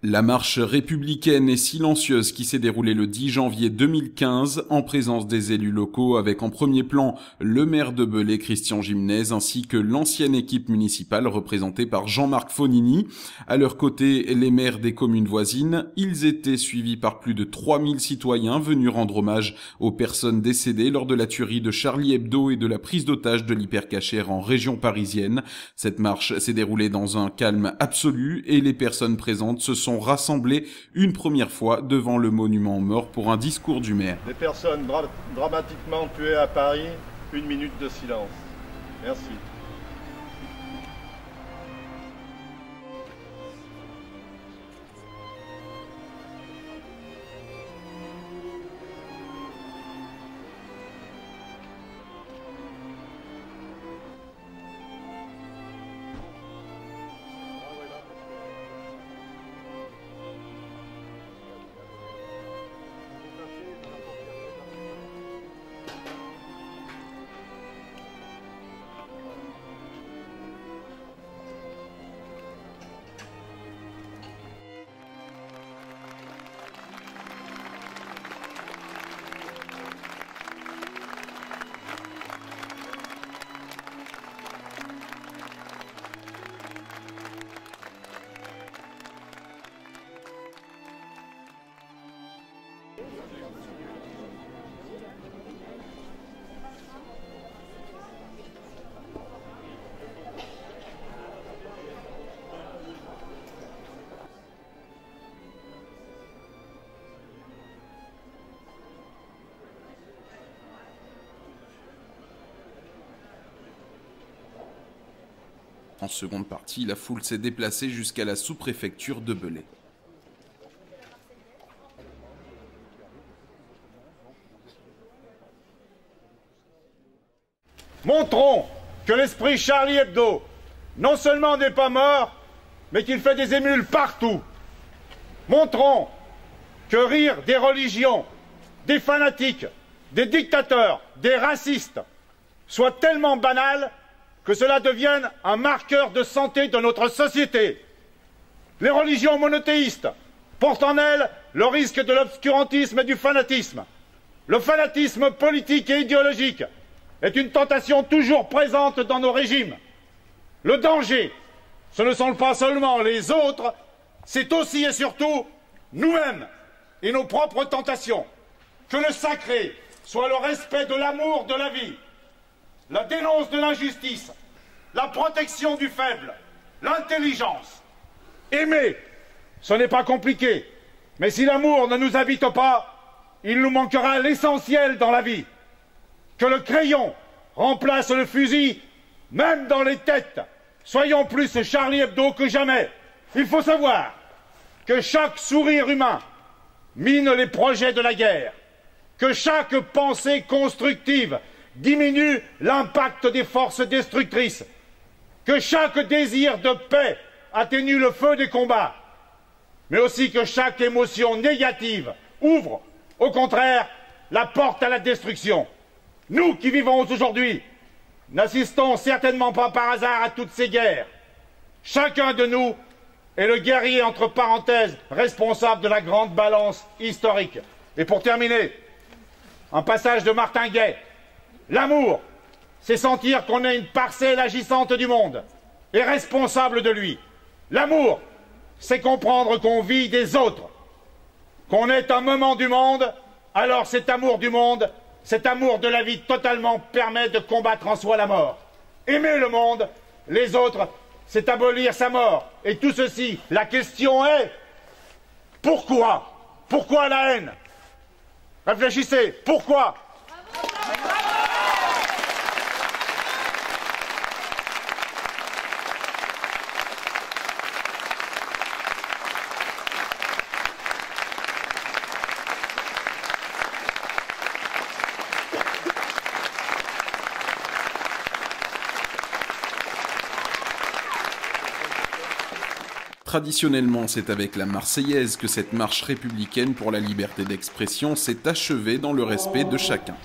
La marche républicaine et silencieuse qui s'est déroulée le 10 janvier 2015 en présence des élus locaux avec en premier plan le maire de Belley, Christian Gimnez, ainsi que l'ancienne équipe municipale représentée par Jean-Marc Fonini. À leur côté, les maires des communes voisines. Ils étaient suivis par plus de 3000 citoyens venus rendre hommage aux personnes décédées lors de la tuerie de Charlie Hebdo et de la prise d'otage de l'hypercachère en région parisienne. Cette marche s'est déroulée dans un calme absolu et les personnes présentes se sont rassemblés une première fois devant le monument aux morts pour un discours du maire. Des personnes dramatiquement tuées à Paris, 1 minute de silence. Merci. En seconde partie, la foule s'est déplacée jusqu'à la sous-préfecture de Belley. Montrons que l'esprit Charlie Hebdo, non seulement n'est pas mort, mais qu'il fait des émules partout. Montrons que rire des religions, des fanatiques, des dictateurs, des racistes, soit tellement banal que cela devienne un marqueur de santé de notre société. Les religions monothéistes portent en elles le risque de l'obscurantisme et du fanatisme. Le fanatisme politique et idéologique est une tentation toujours présente dans nos régimes. Le danger, ce ne sont pas seulement les autres, c'est aussi et surtout nous-mêmes et nos propres tentations. Que le sacré soit le respect de l'amour de la vie, la dénonce de l'injustice, la protection du faible, l'intelligence. Aimer, ce n'est pas compliqué, mais si l'amour ne nous habite pas, il nous manquera l'essentiel dans la vie. Que le crayon remplace le fusil, même dans les têtes. Soyons plus Charlie Hebdo que jamais. Il faut savoir que chaque sourire humain mine les projets de la guerre, que chaque pensée constructive diminue l'impact des forces destructrices, que chaque désir de paix atténue le feu des combats, mais aussi que chaque émotion négative ouvre, au contraire, la porte à la destruction. Nous qui vivons aujourd'hui n'assistons certainement pas par hasard à toutes ces guerres. Chacun de nous est le guerrier, entre parenthèses, responsable de la grande balance historique. Et pour terminer, un passage de Martin Gay. L'amour, c'est sentir qu'on est une parcelle agissante du monde et responsable de lui. L'amour, c'est comprendre qu'on vit des autres, qu'on est un moment du monde, alors cet amour du monde, cet amour de la vie totalement permet de combattre en soi la mort. Aimer le monde, les autres, c'est abolir sa mort. Et tout ceci, la question est, pourquoi? Pourquoi la haine? Réfléchissez, pourquoi? Traditionnellement, c'est avec la Marseillaise que cette marche républicaine pour la liberté d'expression s'est achevée dans le respect de chacun.